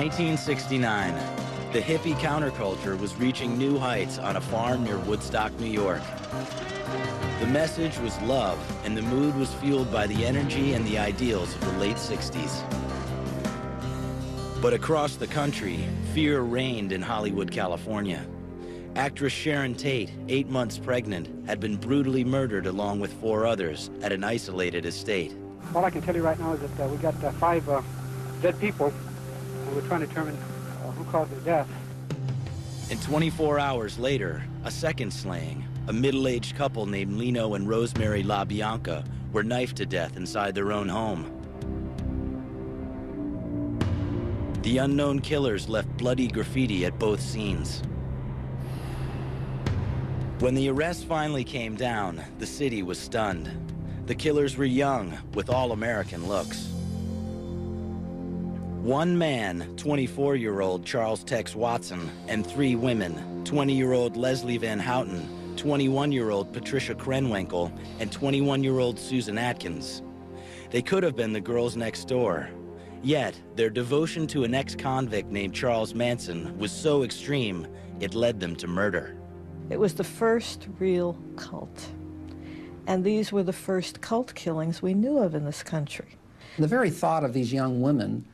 1969. The hippie counterculture was reaching new heights on a farm near Woodstock, New York. The message was love, and the mood was fueled by the energy and the ideals of the late 60s. But across the country, fear reigned in Hollywood, California. Actress Sharon Tate, 8 months pregnant, had been brutally murdered along with 4 others at an isolated estate. All I can tell you right now is that we got 5 dead people, and we're trying to determine who caused their death. And 24 hours later, a second slaying. A middle-aged couple named Lino and Rosemary LaBianca were knifed to death inside their own home. The unknown killers left bloody graffiti at both scenes. When the arrest finally came down, the city was stunned. The killers were young, with all-American looks. One man, 24-year-old Charles Tex Watson, and 3 women, 20-year-old Leslie Van Houten, 21-year-old Patricia Krenwinkel, and 21-year-old Susan Atkins. They could have been the girls next door. Yet, their devotion to an ex-convict named Charles Manson was so extreme, it led them to murder. It was the first real cult. And these were the first cult killings we knew of in this country. The very thought of these young women,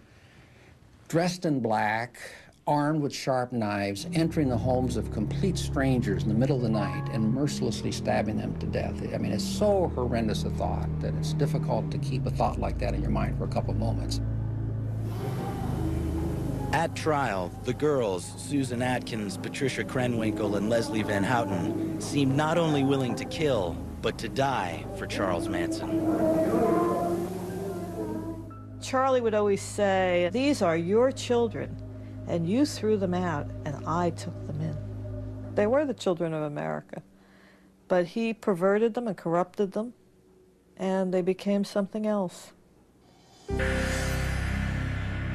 dressed in black, armed with sharp knives, entering the homes of complete strangers in the middle of the night and mercilessly stabbing them to death. I mean, it's so horrendous a thought that it's difficult to keep a thought like that in your mind for a couple moments. At trial, the girls, Susan Atkins, Patricia Krenwinkel, and Leslie Van Houten, seemed not only willing to kill, but to die for Charles Manson. Charlie would always say, "These are your children, and you threw them out, and I took them in." They were the children of America, but he perverted them and corrupted them, and they became something else.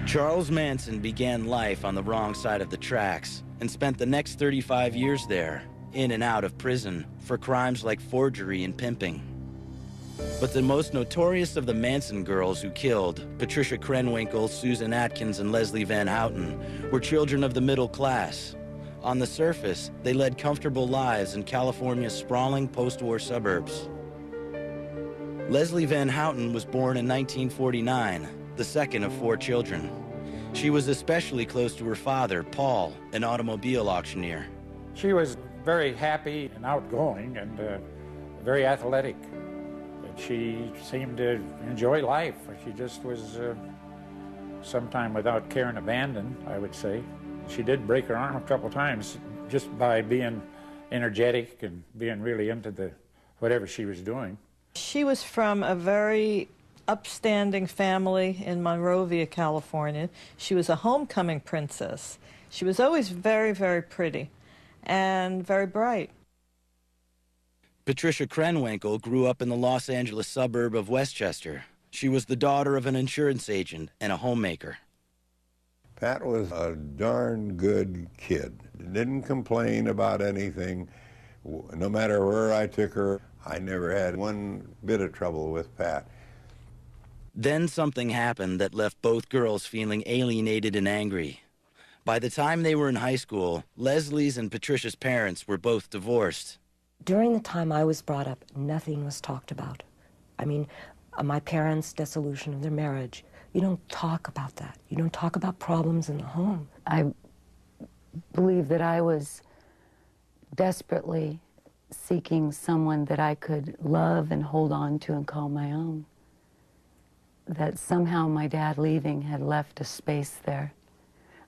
Charles Manson began life on the wrong side of the tracks and spent the next 35 years there, in and out of prison, for crimes like forgery and pimping. But the most notorious of the Manson girls who killed, Patricia Krenwinkel, Susan Atkins, and Leslie Van Houten, were children of the middle class. On the surface, they led comfortable lives in California's sprawling post-war suburbs. Leslie Van Houten was born in 1949, the second of 4 children. She was especially close to her father, Paul, an automobile auctioneer. She was very happy and outgoing and very athletic. She seemed to enjoy life. She just was sometime without care and abandon, I would say. She did break her arm a couple times just by being energetic and being really into whatever she was doing. She was from a very upstanding family in Monrovia, California. She was a homecoming princess. She was always very, very pretty and very bright. Patricia Krenwinkel grew up in the Los Angeles suburb of Westchester. She was the daughter of an insurance agent and a homemaker. Pat was a darn good kid. Didn't complain about anything. No matter where I took her, I never had one bit of trouble with Pat. Then something happened that left both girls feeling alienated and angry. By the time they were in high school, Leslie's and Patricia's parents were both divorced. During the time I was brought up, nothing was talked about. I mean, my parents' dissolution of their marriage, you don't talk about that. You don't talk about problems in the home. I believe that I was desperately seeking someone that I could love and hold on to and call my own. That somehow my dad leaving had left a space there.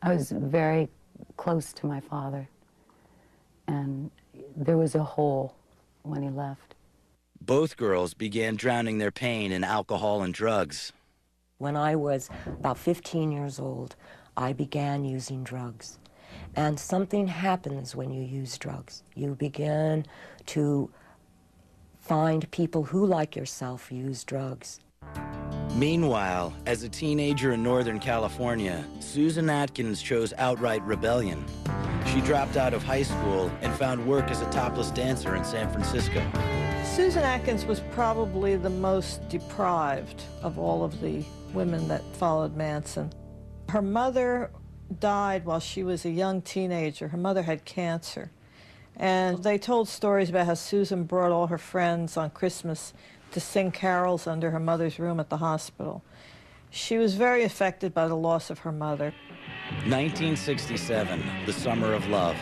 I was very close to my father, and there was a hole when he left. Both girls began drowning their pain in alcohol and drugs. When I was about 15 years old, I began using drugs. And something happens when you use drugs. You begin to find people who, like yourself, use drugs. Meanwhile, as a teenager in Northern California, Susan Atkins chose outright rebellion. She dropped out of high school and found work as a topless dancer in San Francisco. Susan Atkins was probably the most deprived of all of the women that followed Manson. Her mother died while she was a young teenager. Her mother had cancer. And they told stories about how Susan brought all her friends on Christmas to sing carols under her mother's room at the hospital. She was very affected by the loss of her mother. 1967, the summer of love.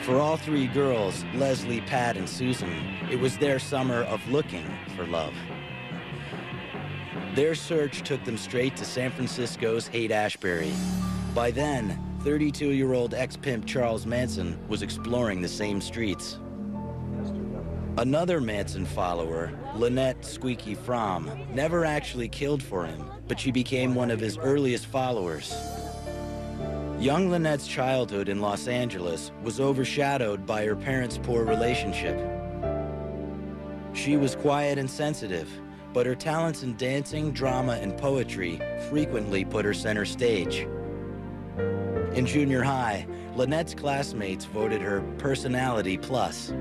For all three girls, Leslie, Pat, and Susan, it was their summer of looking for love. Their search took them straight to San Francisco's Haight-Ashbury. By then, 32-year-old ex-pimp Charles Manson was exploring the same streets. Another Manson follower, Lynette "Squeaky" Fromm, never actually killed for him, but she became one of his earliest followers. Young Lynette's childhood in Los Angeles was overshadowed by her parents' poor relationship. She was quiet and sensitive, but her talents in dancing, drama, and poetry frequently put her center stage. In junior high, Lynette's classmates voted her personality plus.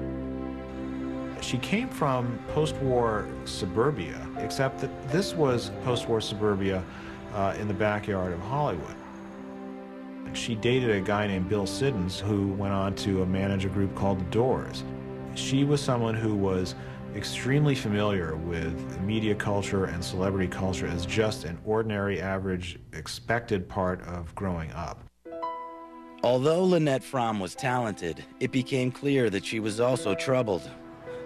She came from post-war suburbia, except that this was post-war suburbia in the backyard of Hollywood. She dated a guy named Bill Siddons, who went on to manage a group called The Doors. She was someone who was extremely familiar with media culture and celebrity culture as just an ordinary, average, expected part of growing up. Although Lynette Fromm was talented, it became clear that she was also troubled.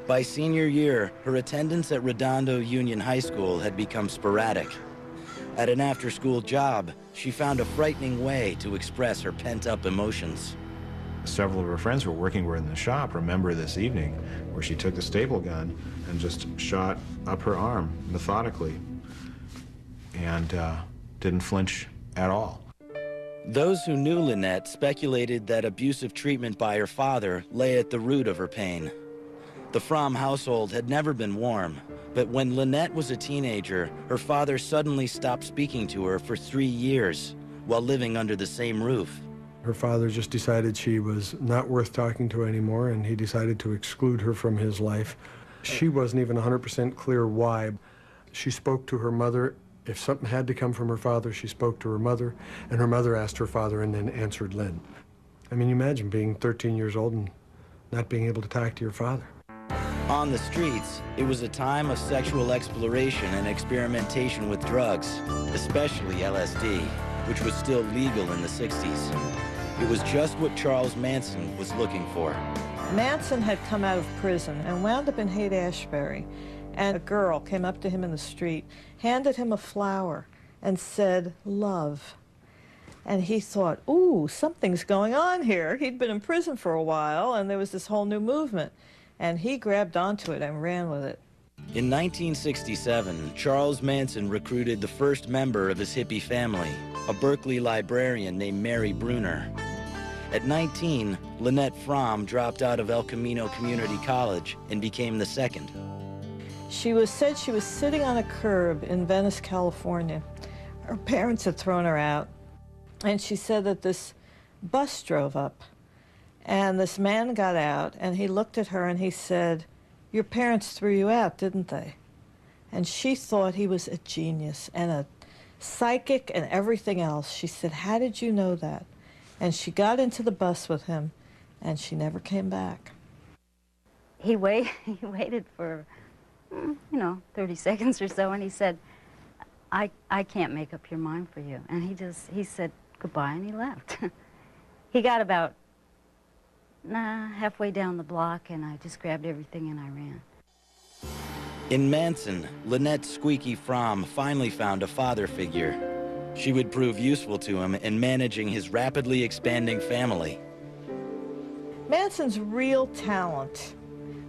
By senior year, her attendance at Redondo Union High School had become sporadic. At an after-school job, she found a frightening way to express her pent-up emotions. Several of her friends who were working with her in the shop remember this evening where she took the staple gun and just shot up her arm methodically and didn't flinch at all. Those who knew Lynette speculated that abusive treatment by her father lay at the root of her pain. The Fromm household had never been warm, but when Lynette was a teenager, her father suddenly stopped speaking to her for 3 years while living under the same roof. Her father just decided she was not worth talking to anymore, and he decided to exclude her from his life. She wasn't even 100% clear why. She spoke to her mother. If something had to come from her father, she spoke to her mother, and her mother asked her father and then answered Lynn. I mean, you imagine being 13 years old and not being able to talk to your father. On the streets, it was a time of sexual exploration and experimentation with drugs, especially LSD, which was still legal in the 60s. It was just what Charles Manson was looking for. Manson had come out of prison and wound up in Haight-Ashbury, and a girl came up to him in the street, handed him a flower, and said, "Love." And he thought, ooh, something's going on here. He'd been in prison for a while, and there was this whole new movement. And he grabbed onto it and ran with it. In 1967, Charles Manson recruited the first member of his hippie family, a Berkeley librarian named Mary Bruner. At 19, Lynette Fromm dropped out of El Camino Community College and became the second. She said she was sitting on a curb in Venice, California. Her parents had thrown her out, and she said that this bus drove up. And this man got out, and he looked at her and he said, "Your parents threw you out, didn't they?" And she thought he was a genius and a psychic and everything else. She said, "How did you know that?" And she got into the bus with him, and she never came back. He waited for, 30 seconds or so, and he said, I can't make up your mind for you. And he said goodbye, and he left. He got about halfway down the block, and I just grabbed everything and I ran. In Manson, Lynette "Squeaky" Fromm finally found a father figure. She would prove useful to him in managing his rapidly expanding family. Manson's real talent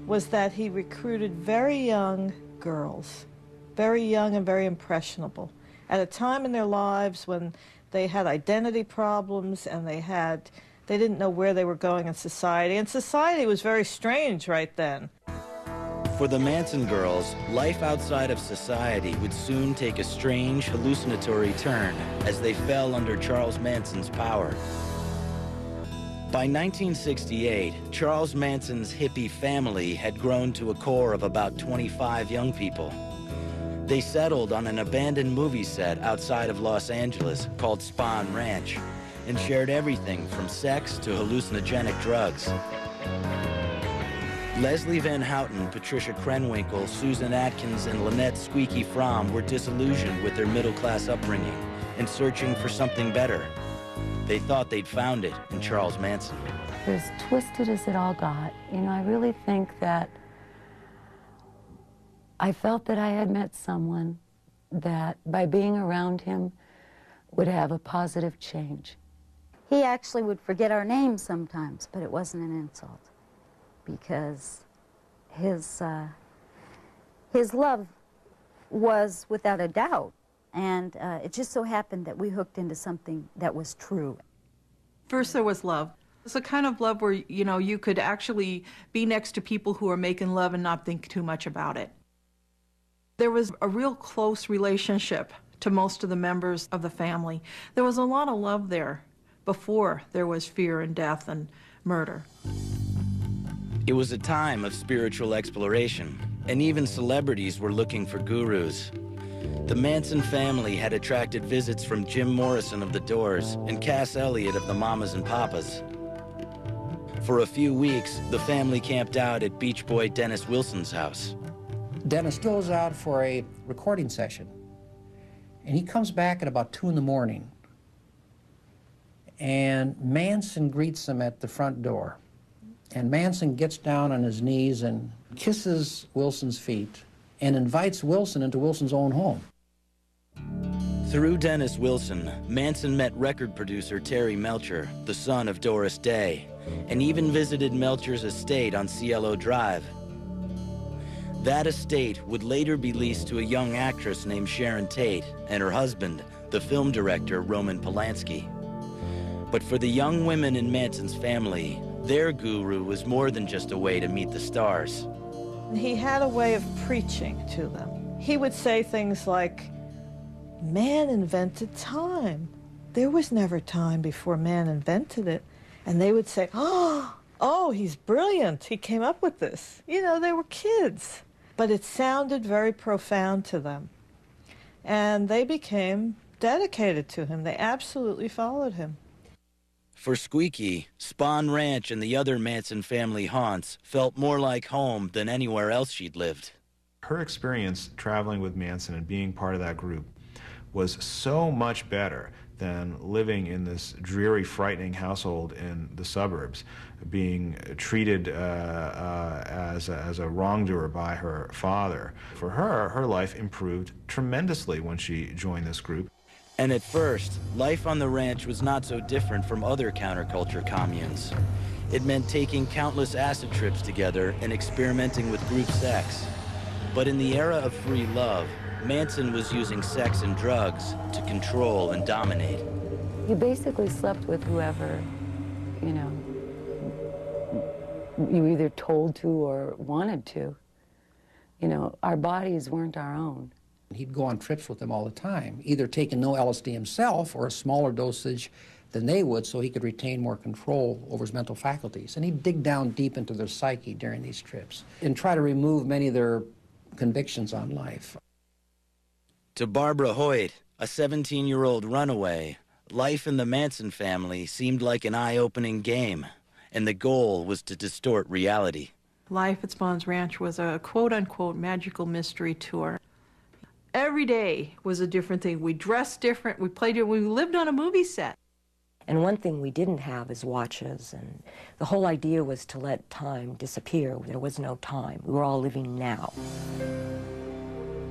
was that he recruited very young girls, very young and very impressionable, at a time in their lives when they had identity problems and they didn't know where they were going in society, and society was very strange right then. For the Manson girls, life outside of society would soon take a strange, hallucinatory turn as they fell under Charles Manson's power. By 1968, Charles Manson's hippie family had grown to a core of about 25 young people. They settled on an abandoned movie set outside of Los Angeles called Spahn Ranch, and shared everything from sex to hallucinogenic drugs. Leslie Van Houten, Patricia Krenwinkel, Susan Atkins, and Lynette Squeaky Fromm were disillusioned with their middle-class upbringing and searching for something better. They thought they'd found it in Charles Manson. As twisted as it all got, you know, I really think that I felt that I had met someone that, by being around him, would have a positive change. He actually would forget our names sometimes, but it wasn't an insult, because his love was without a doubt, and it just so happened that we hooked into something that was true. First there was love. It's a kind of love where, you know, you could actually be next to people who are making love and not think too much about it. There was a real close relationship to most of the members of the family. There was a lot of love there before there was fear and death and murder. It was a time of spiritual exploration, and even celebrities were looking for gurus. The Manson family had attracted visits from Jim Morrison of The Doors and Cass Elliot of the Mamas and Papas. For a few weeks, the family camped out at Beach Boy Dennis Wilson's house. Dennis goes out for a recording session, and he comes back at about 2 in the morning, and Manson greets him at the front door. And Manson gets down on his knees and kisses Wilson's feet and invites Wilson into Wilson's own home. Through Dennis Wilson, Manson met record producer Terry Melcher, the son of Doris Day, and even visited Melcher's estate on Cielo Drive. That estate would later be leased to a young actress named Sharon Tate and her husband, the film director Roman Polanski. But for the young women in Manson's family, their guru was more than just a way to meet the stars. He had a way of preaching to them. He would say things like, "Man invented time. There was never time before man invented it." And they would say, oh, he's brilliant. He came up with this. You know, they were kids. But it sounded very profound to them. And they became dedicated to him. They absolutely followed him. For Squeaky, Spahn Ranch and the other Manson family haunts felt more like home than anywhere else she'd lived. Her experience traveling with Manson and being part of that group was so much better than living in this dreary, frightening household in the suburbs, being treated as a wrongdoer by her father. For her, her life improved tremendously when she joined this group. And at first, life on the ranch was not so different from other counterculture communes. It meant taking countless acid trips together and experimenting with group sex. But in the era of free love, Manson was using sex and drugs to control and dominate. You basically slept with whoever, you know, you either told to or wanted to. You know, our bodies weren't our own. He'd go on trips with them all the time, either taking no LSD himself or a smaller dosage than they would so he could retain more control over his mental faculties. And he'd dig down deep into their psyche during these trips and try to remove many of their convictions on life. To Barbara Hoyt, a 17-year-old runaway, life in the Manson family seemed like an eye-opening game, and the goal was to distort reality. Life at Spahn's Ranch was a quote-unquote magical mystery tour. Every day was a different thing. We dressed different, we played it, we lived on a movie set. And one thing we didn't have is watches, and the whole idea was to let time disappear. There was no time. We were all living now.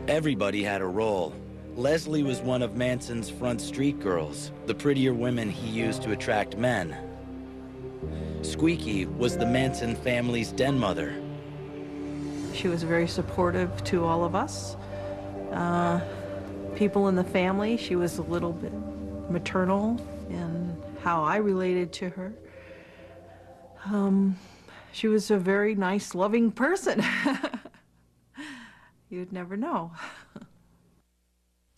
Everybody had a role. Leslie was one of Manson's front street girls, the prettier women he used to attract men. Squeaky was the Manson family's den mother. She was very supportive to all of us. People in the family, she was a little bit maternal in how I related to her. She was a very nice, loving person. You'd never know.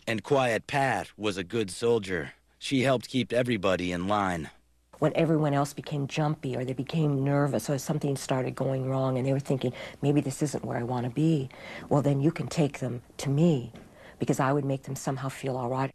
And Quiet Pat was a good soldier. She helped keep everybody in line. When everyone else became jumpy or they became nervous or something started going wrong and they were thinking, maybe this isn't where I want to be, well, then you can take them to me because I would make them somehow feel all right.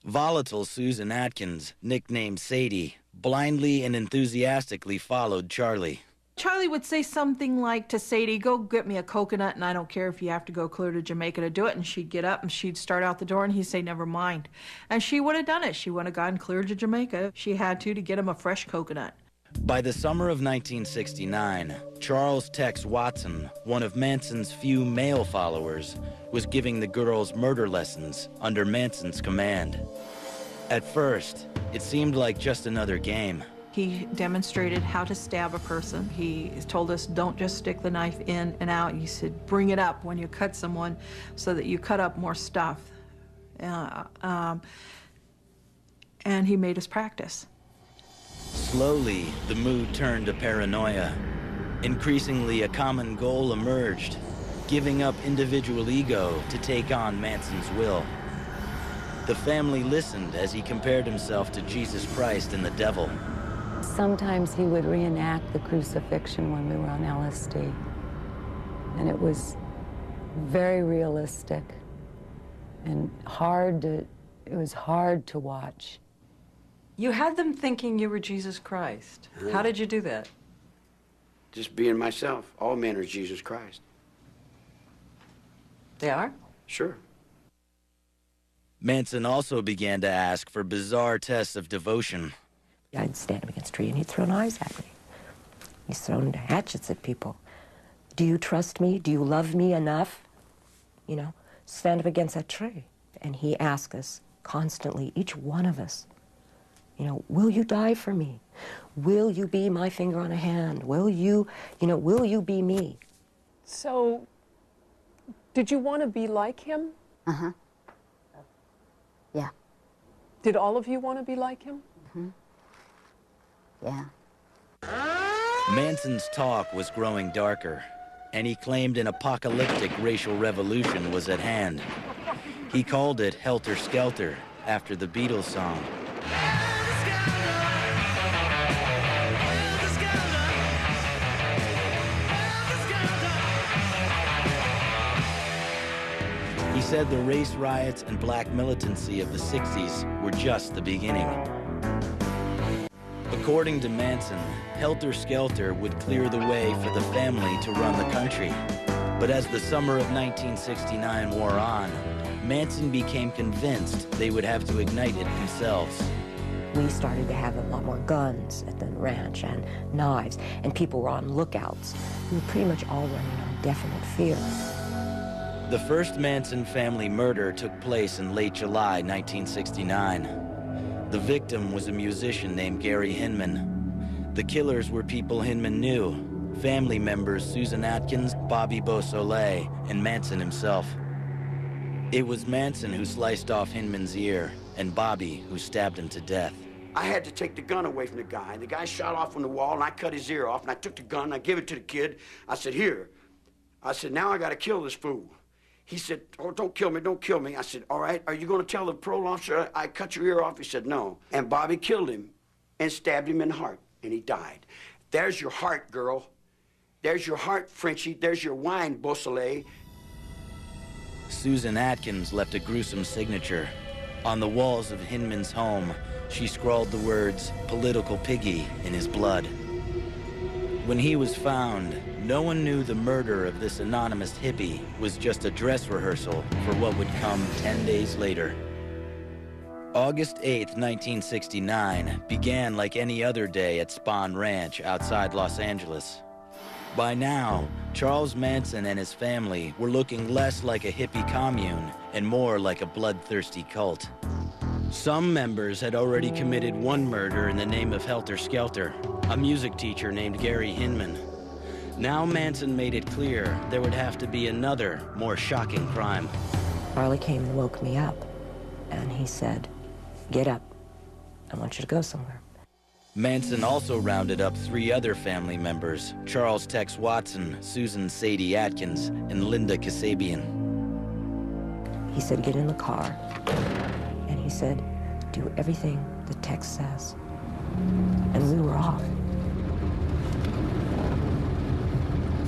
Volatile Susan Atkins, nicknamed Sadie, blindly and enthusiastically followed Charlie. Charlie would say something like to Sadie, go get me a coconut, and I don't care if you have to go clear to Jamaica to do it. And she'd get up and she'd start out the door, and he'd say, never mind. And she would have done it. She would have gone clear to Jamaica. She had to get him a fresh coconut. By the summer of 1969, Charles Tex Watson, one of Manson's few male followers, was giving the girls murder lessons under Manson's command. At first, it seemed like just another game. He demonstrated how to stab a person. He told us, don't just stick the knife in and out. He said, bring it up when you cut someone so that you cut up more stuff. And he made us practice. Slowly, the mood turned to paranoia. Increasingly, a common goal emerged, giving up individual ego to take on Manson's will. The family listened as he compared himself to Jesus Christ and the devil. Sometimes he would reenact the crucifixion when we were on LSD. And it was very realistic and it was hard to watch. You had them thinking you were Jesus Christ. How did you do that? Just being myself. All men are Jesus Christ. They are? Sure. Manson also began to ask for bizarre tests of devotion. I'd stand up against a tree and he'd throw knives at me. He's thrown hatchets at people. Do you trust me? Do you love me enough? You know, stand up against that tree. And he asked us constantly, each one of us, you know, will you die for me? Will you be my finger on a hand? Will you be me? So, did you want to be like him? Uh-huh. Yeah. Did all of you want to be like him? Mm-hmm. Yeah. Manson's talk was growing darker, and he claimed an apocalyptic racial revolution was at hand. He called it Helter Skelter, after the Beatles song. He said the race riots and black militancy of the 60s were just the beginning. According to Manson, Helter Skelter would clear the way for the family to run the country. But as the summer of 1969 wore on, Manson became convinced they would have to ignite it themselves. We started to have a lot more guns at the ranch and knives, and people were on lookouts. We were pretty much all running on definite fear. The first Manson family murder took place in late July 1969. The victim was a musician named Gary Hinman. The killers were people Hinman knew, family members Susan Atkins, Bobby Beausoleil, and Manson himself. It was Manson who sliced off Hinman's ear, and Bobby who stabbed him to death. I had to take the gun away from the guy. The guy shot off on the wall, and I cut his ear off, and I took the gun, and I gave it to the kid. I said, here. I said, now I got to kill this fool. He said, oh, don't kill me, don't kill me. I said, all right, are you going to tell the parole officer I cut your ear off? He said, no. And Bobby killed him and stabbed him in the heart, and he died. There's your heart, girl. There's your heart, Frenchie. There's your wine, Beausoleil. Susan Atkins left a gruesome signature. On the walls of Hinman's home, she scrawled the words, political piggy, in his blood. When he was found, no one knew the murder of this anonymous hippie was just a dress rehearsal for what would come 10 days later. August 8th, 1969 began like any other day at Spahn Ranch outside Los Angeles. By now, Charles Manson and his family were looking less like a hippie commune and more like a bloodthirsty cult. Some members had already committed one murder in the name of Helter Skelter, a music teacher named Gary Hinman. Now Manson made it clear there would have to be another, more shocking crime. Charlie came and woke me up, and he said, get up. I want you to go somewhere. Manson also rounded up 3 other family members, Charles Tex Watson, Susan Sadie Atkins, and Linda Kasabian. He said, get in the car. And he said, do everything the text says. And we were off.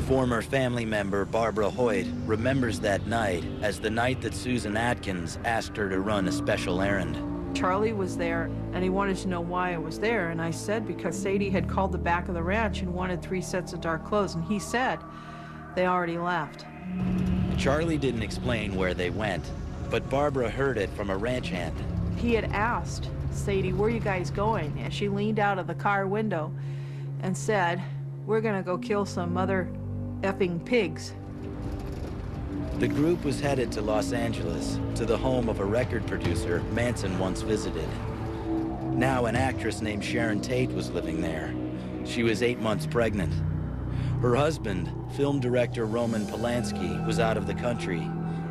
Former family member Barbara Hoyt remembers that night as the night that Susan Atkins asked her to run a special errand. Charlie was there, and he wanted to know why I was there, and I said because Sadie had called the back of the ranch and wanted 3 sets of dark clothes, and he said they already left. Charlie didn't explain where they went, but Barbara heard it from a ranch hand. He had asked Sadie, "Where are you guys going?" And she leaned out of the car window and said, "We're gonna go kill some mother effing pigs." The group was headed to Los Angeles, to the home of a record producer Manson once visited. Now an actress named Sharon Tate was living there. She was 8 months pregnant. Her husband, film director Roman Polanski, was out of the country,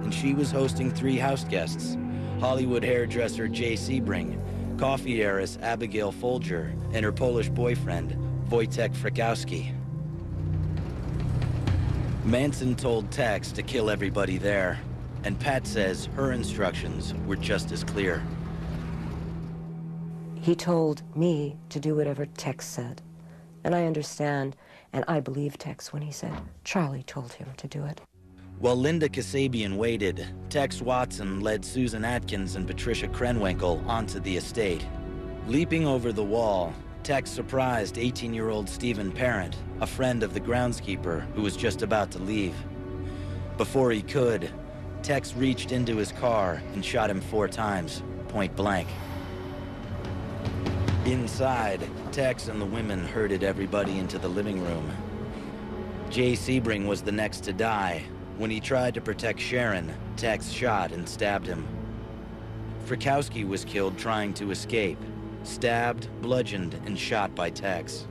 and she was hosting 3 house guests: Hollywood hairdresser Jay Sebring, coffee heiress Abigail Folger, and her Polish boyfriend, Wojtek Frykowski. Manson told Tex to kill everybody there, and Pat says her instructions were just as clear. He told me to do whatever Tex said. And I understand, and I believe Tex when he said Charlie told him to do it. While Linda Kasabian waited, Tex Watson led Susan Atkins and Patricia Krenwinkel onto the estate. Leaping over the wall, Tex surprised 18-year-old Stephen Parent, a friend of the groundskeeper who was just about to leave. Before he could, Tex reached into his car and shot him 4 times, point blank. Inside, Tex and the women herded everybody into the living room. Jay Sebring was the next to die. When he tried to protect Sharon, Tex shot and stabbed him. Frykowski was killed trying to escape, stabbed, bludgeoned, and shot by Tex.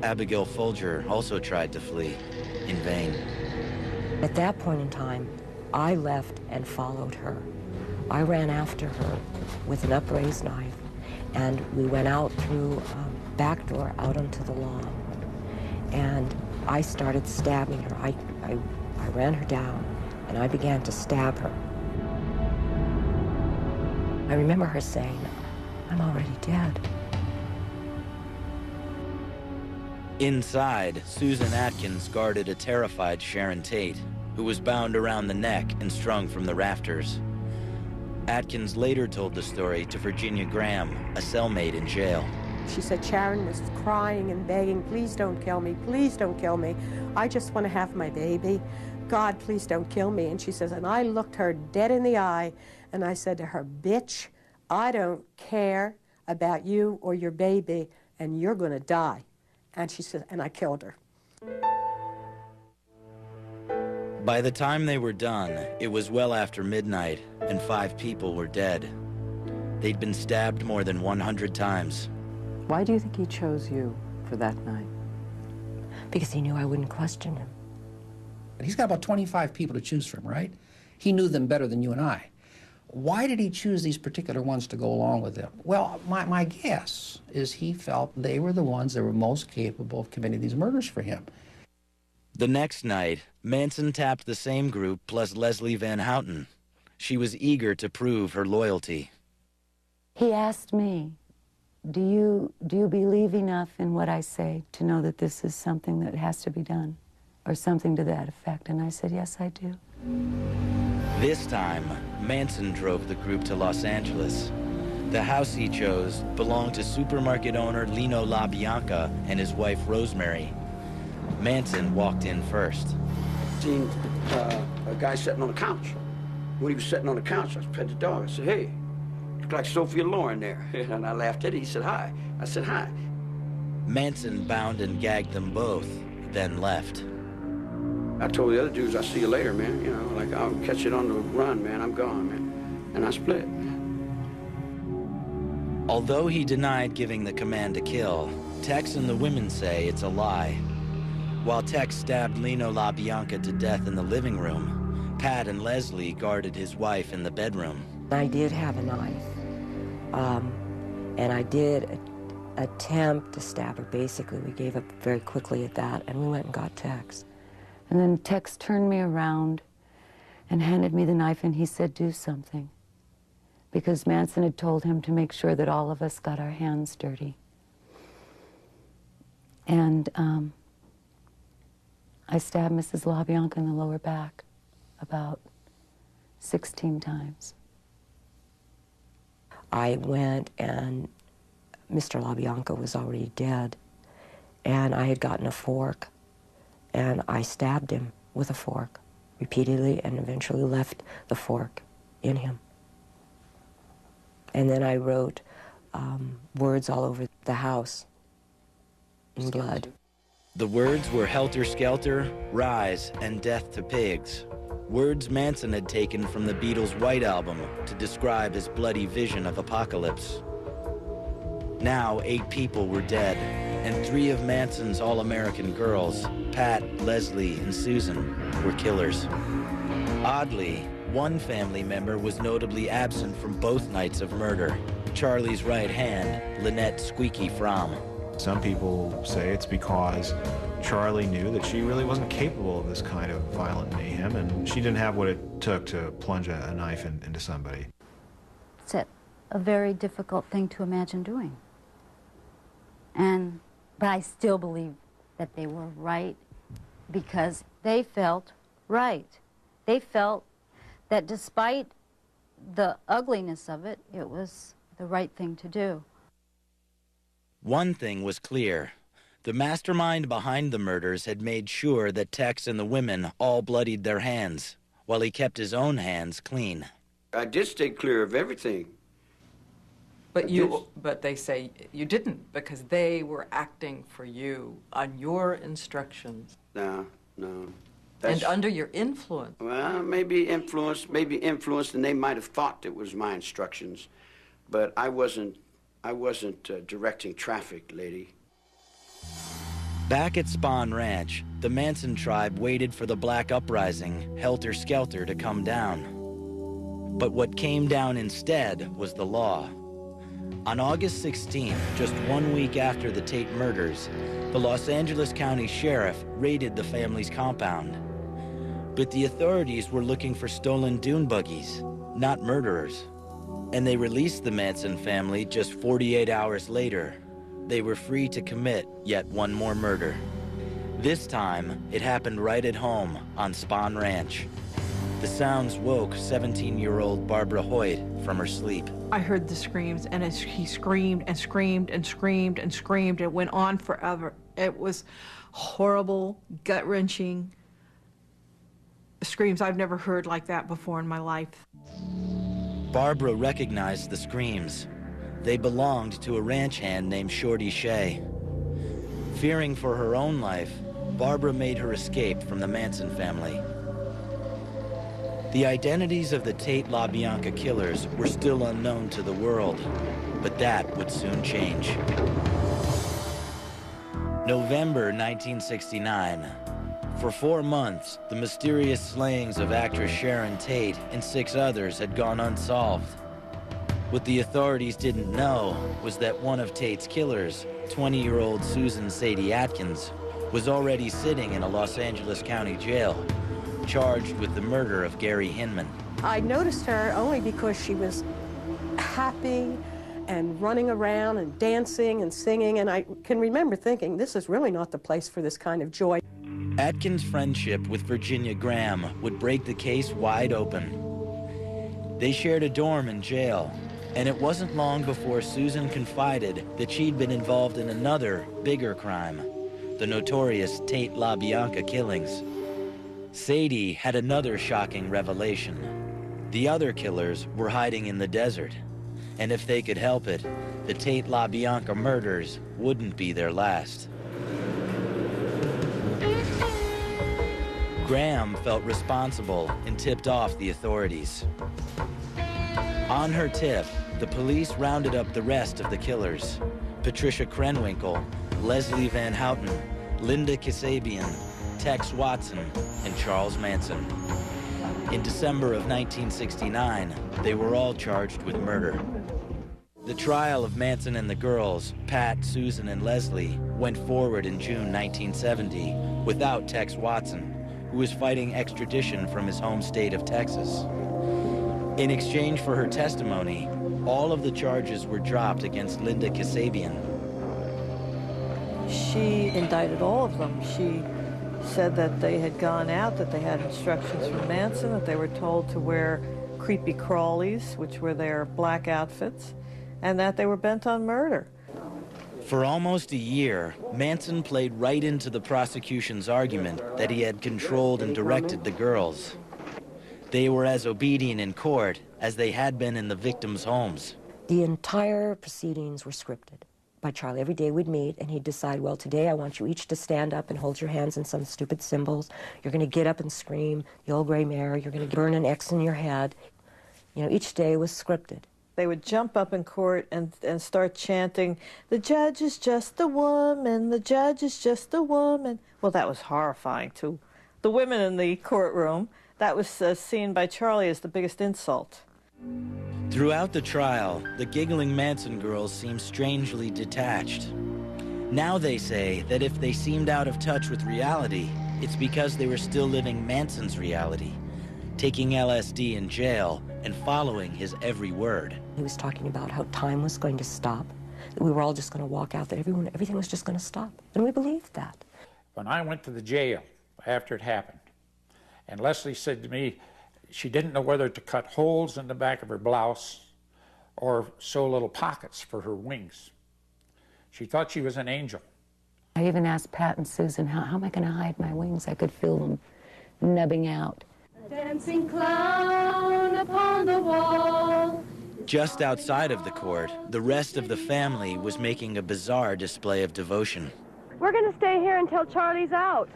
Abigail Folger also tried to flee, in vain. At that point in time, I left and followed her. I ran after her with an upraised knife, and we went out through a back door out onto the lawn. And I started stabbing her. I ran her down, and I began to stab her. I remember her saying, "I'm already dead." Inside, Susan Atkins guarded a terrified Sharon Tate, who was bound around the neck and strung from the rafters. Atkins later told the story to Virginia Graham, a cellmate in jail. She said Sharon was crying and begging, "Please don't kill me, please don't kill me. I just want to have my baby. God, please don't kill me." And she says, and I looked her dead in the eye, and I said to her, "Bitch, I don't care about you or your baby, and you're going to die." And she said, and I killed her. By the time they were done, it was well after midnight, and 5 people were dead. They'd been stabbed more than 100 times. Why do you think he chose you for that night? Because he knew I wouldn't question him. He's got about 25 people to choose from, right? He knew them better than you and I. Why did he choose these particular ones to go along with him? Well, my guess is he felt they were the ones that were most capable of committing these murders for him. The next night, Manson tapped the same group plus Leslie Van Houten. She was eager to prove her loyalty. He asked me, do you believe enough in what I say to know that this is something that has to be done, or something to that effect? And I said, yes, I do. This time, Manson drove the group to Los Angeles. The house he chose belonged to supermarket owner Lino LaBianca and his wife Rosemary. Manson walked in first. Seen a guy sitting on the couch. When he was sitting on the couch, I pet the dog. I said, "Hey, look like Sophia Loren there." And I laughed at it. He said, "Hi." I said, "Hi." Manson bound and gagged them both, then left. I told the other dudes, "I'll see you later, man. You know, like, I'll catch it on the run, man. I'm gone, man." And I split. Although he denied giving the command to kill, Tex and the women say it's a lie. While Tex stabbed Lino LaBianca to death in the living room, Pat and Leslie guarded his wife in the bedroom. I did have a knife, and I did attempt to stab her. Basically, we gave up very quickly at that, and we went and got Tex. And then Tex turned me around and handed me the knife, and he said, do something. Because Manson had told him to make sure that all of us got our hands dirty. And I stabbed Mrs. LaBianca in the lower back about 16 times. I went and Mr. LaBianca was already dead, and I had gotten a fork, and I stabbed him with a fork repeatedly and eventually left the fork in him. And then I wrote words all over the house in blood. The words were helter skelter, rise, and death to pigs. Words Manson had taken from the Beatles' White Album to describe his bloody vision of apocalypse. Now 8 people were dead, and 3 of Manson's all-American girls, Pat, Leslie, and Susan, were killers. Oddly, one family member was notably absent from both nights of murder, Charlie's right hand, Lynette Squeaky Fromm. Some people say it's because Charlie knew that she really wasn't capable of this kind of violent mayhem, and she didn't have what it took to plunge a knife into somebody. It's a very difficult thing to imagine doing. But I still believe that they were right because they felt right. They felt that despite the ugliness of it, it was the right thing to do. One thing was clear. The mastermind behind the murders had made sure that Tex and the women all bloodied their hands, while he kept his own hands clean. I did stay clear of everything. But they say you didn't, because they were acting for you on your instructions. No. And under your influence. Well, maybe influenced, and they might have thought it was my instructions, but I wasn't directing traffic, lady. Back at Spahn Ranch, the Manson tribe waited for the Black Uprising, Helter Skelter, to come down. But what came down instead was the law. On August 16th, just 1 week after the Tate murders, the Los Angeles County Sheriff raided the family's compound. But the authorities were looking for stolen dune buggies, not murderers. And they released the Manson family just 48 hours later. They were free to commit yet one more murder. This time, it happened right at home on Spahn Ranch. The sounds woke 17-year-old Barbara Hoyt from her sleep. I heard the screams, and as he screamed and screamed and screamed and screamed, it went on forever. It was horrible, gut-wrenching screams. I've never heard like that before in my life. Barbara recognized the screams. They belonged to a ranch hand named Shorty Shea. Fearing for her own life, Barbara made her escape from the Manson family. The identities of the Tate LaBianca killers were still unknown to the world, but that would soon change. November 1969. For 4 months, the mysterious slayings of actress Sharon Tate and 6 others had gone unsolved. What the authorities didn't know was that one of Tate's killers, 20-year-old Susan Sadie Atkins, was already sitting in a Los Angeles County jail, charged with the murder of Gary Hinman. I noticed her only because she was happy and running around and dancing and singing, and I can remember thinking, this is really not the place for this kind of joy. Atkins' friendship with Virginia Graham would break the case wide open. They shared a dorm in jail, and it wasn't long before Susan confided that she'd been involved in another, bigger crime, the notorious Tate LaBianca killings. Sadie had another shocking revelation. The other killers were hiding in the desert, and if they could help it, the Tate LaBianca murders wouldn't be their last. Graham felt responsible and tipped off the authorities. On her tip, the police rounded up the rest of the killers: Patricia Krenwinkel, Leslie Van Houten, Linda Kasabian, Tex Watson, and Charles Manson. In December of 1969, they were all charged with murder. The trial of Manson and the girls, Pat, Susan, and Leslie, went forward in June 1970 without Tex Watson, who was fighting extradition from his home state of Texas. In exchange for her testimony, all of the charges were dropped against Linda Kasabian. She indicted all of them. She said that they had gone out, that they had instructions from Manson, that they were told to wear creepy crawlies, which were their black outfits, and that they were bent on murder. For almost a year, Manson played right into the prosecution's argument that he had controlled and directed the girls. They were as obedient in court as they had been in the victims' homes. The entire proceedings were scripted by Charlie. Every day we'd meet, and he'd decide, well, today I want you each to stand up and hold your hands in some stupid symbols. You're going to get up and scream, the old gray mare. You're going to burn an X in your head. You know, each day was scripted. They would jump up in court and start chanting, "The judge is just a woman, the judge is just a woman." Well, that was horrifying to the women in the courtroom. That was seen by Charlie as the biggest insult. Throughout the trial, the giggling Manson girls seemed strangely detached. Now they say that if they seemed out of touch with reality, it's because they were still living Manson's reality, taking LSD in jail and following his every word. He was talking about how time was going to stop, that we were all just going to walk out, that everything was just going to stop. And we believed that. When I went to the jail after it happened, and Leslie said to me she didn't know whether to cut holes in the back of her blouse or sew little pockets for her wings. She thought she was an angel. I even asked Pat and Susan, how am I going to hide my wings? I could feel them nubbing out. Dancing clown upon the wall. Just outside of the court, the rest of the family was making a bizarre display of devotion. We're going to stay here until Charlie's out.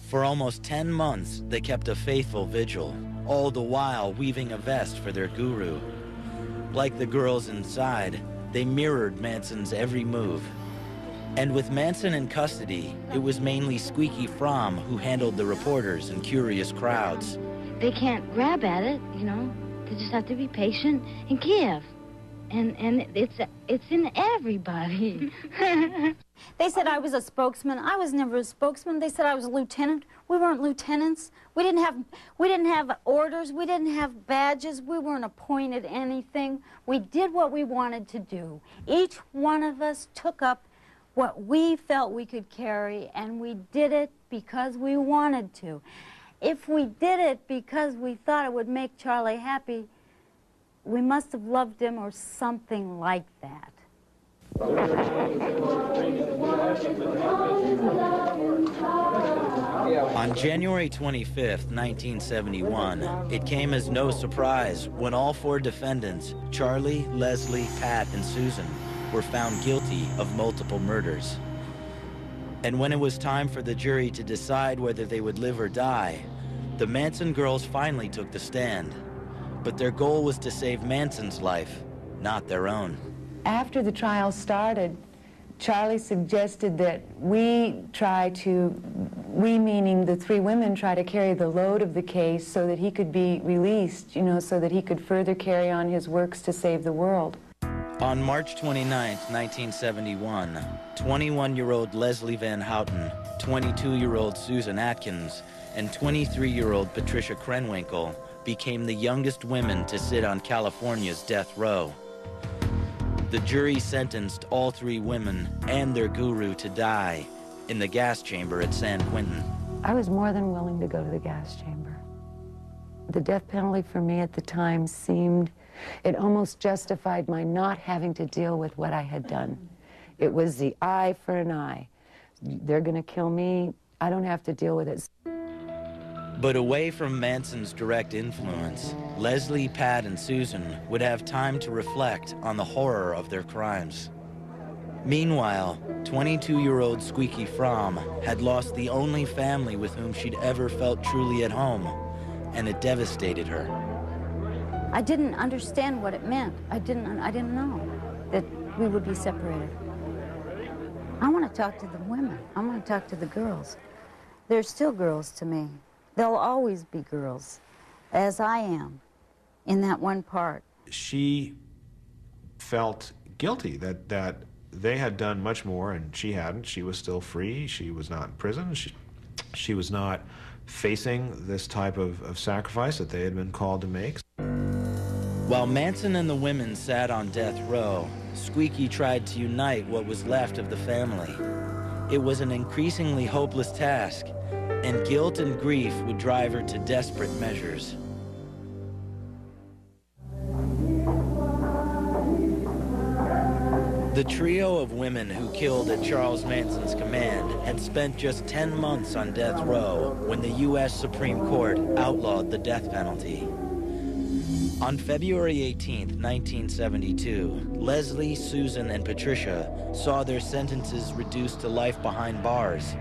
For almost 10 months, they kept a faithful vigil, all the while weaving a vest for their guru. Like the girls inside, they mirrored Manson's every move. And with Manson in custody, it was mainly Squeaky Fromm who handled the reporters and curious crowds. They can't grab at it, you know. They just have to be patient and give. And it's in everybody. They said I was a spokesman. I was never a spokesman. They said I was a lieutenant. We weren't lieutenants. We didn't have orders. We didn't have badges. We weren't appointed anything. We did what we wanted to do. Each one of us took up what we felt we could carry, and we did it because we wanted to. If we did it because we thought it would make Charlie happy, we must have loved him or something like that. On January 25th, 1971, it came as no surprise when all 4 defendants, Charlie, Leslie, Pat, and Susan, were found guilty of multiple murders. And when it was time for the jury to decide whether they would live or die, the Manson girls finally took the stand. But their goal was to save Manson's life, not their own. After the trial started, Charlie suggested that we meaning the 3 women, try to carry the load of the case so that he could be released, you know, so that he could further carry on his works to save the world. On March 29, 1971, 21-year-old Leslie Van Houten, 22-year-old Susan Atkins, and 23-year-old Patricia Krenwinkel became the youngest women to sit on California's death row. The jury sentenced all 3 women and their guru to die in the gas chamber at San Quentin. I was more than willing to go to the gas chamber. The death penalty for me at the time it almost justified my not having to deal with what I had done. It was the eye for an eye. They're going to kill me. I don't have to deal with it. But away from Manson's direct influence, Leslie, Pat, and Susan would have time to reflect on the horror of their crimes. Meanwhile, 22-year-old Squeaky Fromm had lost the only family with whom she'd ever felt truly at home, and it devastated her. I didn't understand what it meant. I didn't know that we would be separated. I want to talk to the women. I want to talk to the girls. They're still girls to me. They'll always be girls, as I am, in that one part. She felt guilty that they had done much more and she hadn't. She was still free. She was not in prison. She was not facing this type of sacrifice that they had been called to make. While Manson and the women sat on death row, Squeaky tried to unite what was left of the family. It was an increasingly hopeless task, and guilt and grief would drive her to desperate measures. The trio of women who killed at Charles Manson's command had spent just 10 months on death row when the U.S. Supreme Court outlawed the death penalty. On February 18, 1972, Leslie, Susan, and Patricia saw their sentences reduced to life behind bars.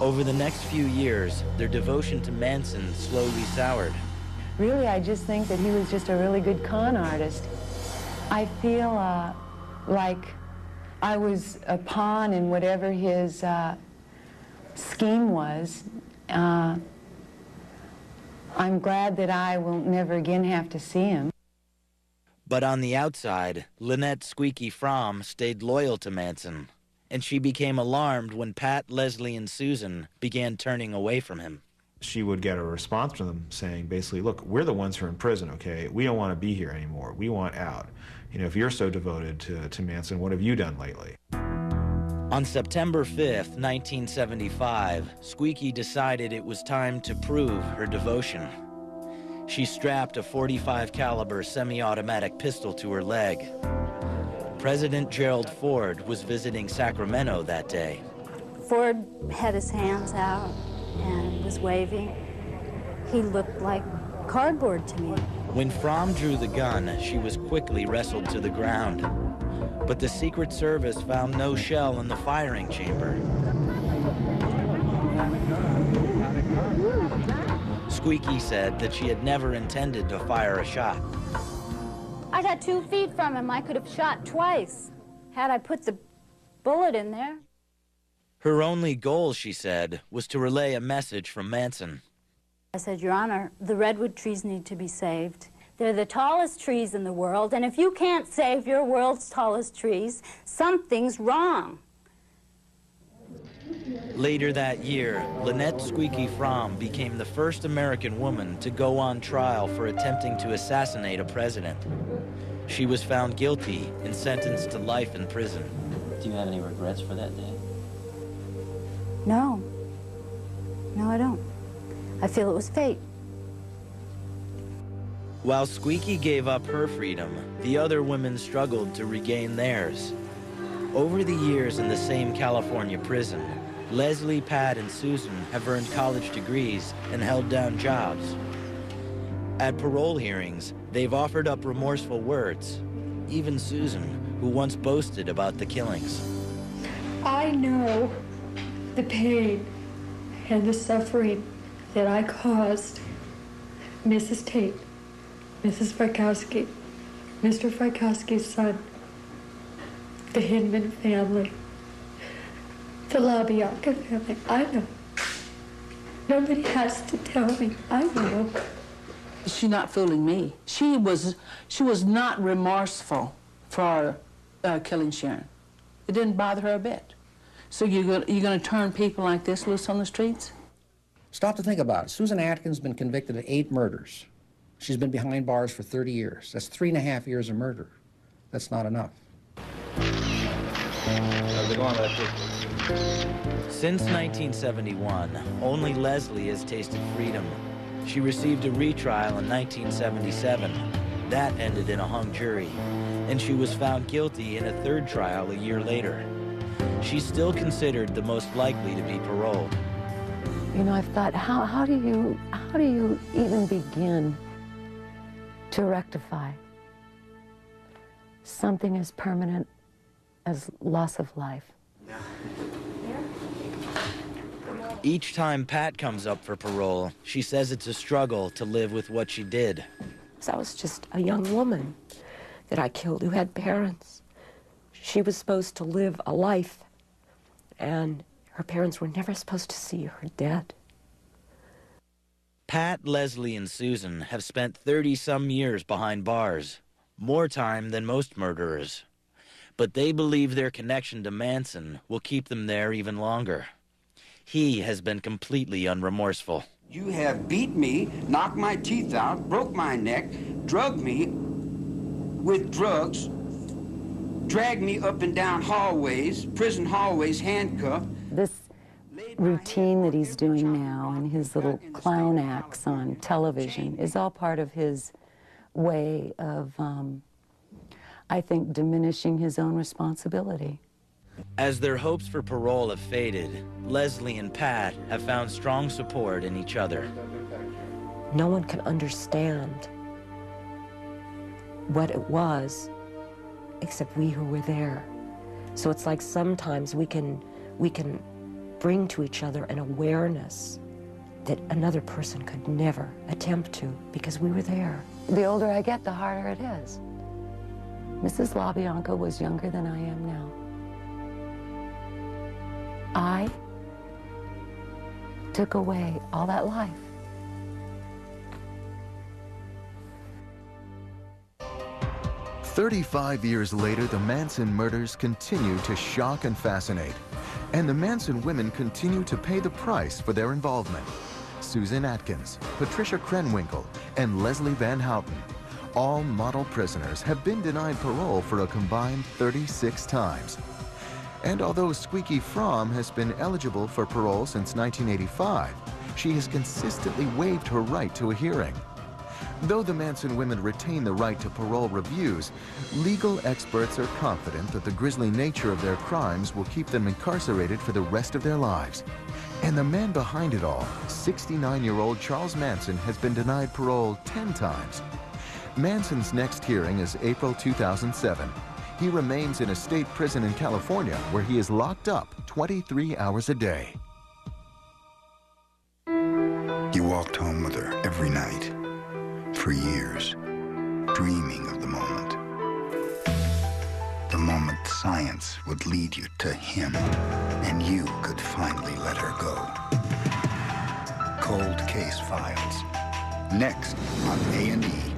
Over the next few years, their devotion to Manson slowly soured. Really, I just think that he was just a really good con artist. I feel like I was a pawn in whatever his scheme was. I'm glad that I will never again have to see him. But on the outside, Lynette Squeaky Fromm stayed loyal to Manson, and she became alarmed when Pat, Leslie, and Susan began turning away from him. She would get a response from them saying, basically, look, we're the ones who are in prison, okay? We don't want to be here anymore. We want out. You know, if you're so devoted to Manson, what have you done lately? On September 5th, 1975, Squeaky decided it was time to prove her devotion. She strapped a .45 caliber semi-automatic pistol to her leg. President Gerald Ford was visiting Sacramento that day. Ford had his hands out and was waving. He looked like cardboard to me. When Fromm drew the gun, she was quickly wrestled to the ground. But the Secret Service found no shell in the firing chamber. Squeaky said that she had never intended to fire a shot. I got 2 feet from him. I could have shot twice had I put the bullet in there. Her only goal, she said, was to relay a message from Manson. I said, Your Honor, the redwood trees need to be saved. They're the tallest trees in the world, and if you can't save your world's tallest trees, something's wrong. Later that year, Lynette Squeaky Fromm became the first American woman to go on trial for attempting to assassinate a president. She was found guilty and sentenced to life in prison. Do you have any regrets for that day? No. No, I don't. I feel it was fate. While Squeaky gave up her freedom, the other women struggled to regain theirs. Over the years in the same California prison, Leslie, Pat, and Susan have earned college degrees and held down jobs. At parole hearings, they've offered up remorseful words. Even Susan, who once boasted about the killings. I know the pain and the suffering that I caused Mrs. Tate, Mrs. Frykowski, Mr. Frykowski's son, the Hinman family, the LaBianca family. I know. Nobody has to tell me. I know. She's not fooling me. She was not remorseful for killing Sharon. It didn't bother her a bit. So you're going to turn people like this loose on the streets? Stop to think about it. Susan Atkins has been convicted of 8 murders. She's been behind bars for 30 years. That's 3.5 years of murder. That's not enough. Since 1971, only Leslie has tasted freedom. She received a retrial in 1977. That ended in a hung jury, and she was found guilty in a 3rd trial a year later. She's still considered the most likely to be paroled. You know, I've thought, how do you even begin to rectify something as permanent as loss of life? Each time Pat comes up for parole, she says it's a struggle to live with what she did. I was just a young woman that I killed who had parents. She was supposed to live a life, and her parents were never supposed to see her dead. Pat, Leslie, and Susan have spent 30-some years behind bars, more time than most murderers. But they believe their connection to Manson will keep them there even longer. He has been completely unremorseful. You have beat me, knocked my teeth out, broke my neck, drugged me with drugs, dragged me up and down hallways, prison hallways, handcuffed. This routine that he's doing now and his little clown acts on television is all part of his way of I think, diminishing his own responsibility. As their hopes for parole have faded, Leslie and Pat have found strong support in each other. No one can understand what it was except we who were there. So it's like sometimes we can bring to each other an awareness that another person could never attempt to because we were there. The older I get, the harder it is. Mrs. LaBianca was younger than I am now. I took away all that life. "35 years later, the Manson murders continue to shock and fascinate. And the Manson women continue to pay the price for their involvement. Susan Atkins, Patricia Krenwinkel, and Leslie Van Houten, all model prisoners, have been denied parole for a combined 36 times. And although Squeaky Fromm has been eligible for parole since 1985, she has consistently waived her right to a hearing. Though the Manson women retain the right to parole reviews, legal experts are confident that the grisly nature of their crimes will keep them incarcerated for the rest of their lives. And the man behind it all, 69-year-old Charles Manson, has been denied parole 10 times. Manson's next hearing is April 2007. He remains in a state prison in California where he is locked up 23 hours a day. You walked home with her every night. For years, dreaming of the moment. The moment science would lead you to him, and you could finally let her go. Cold Case Files. Next on A&E.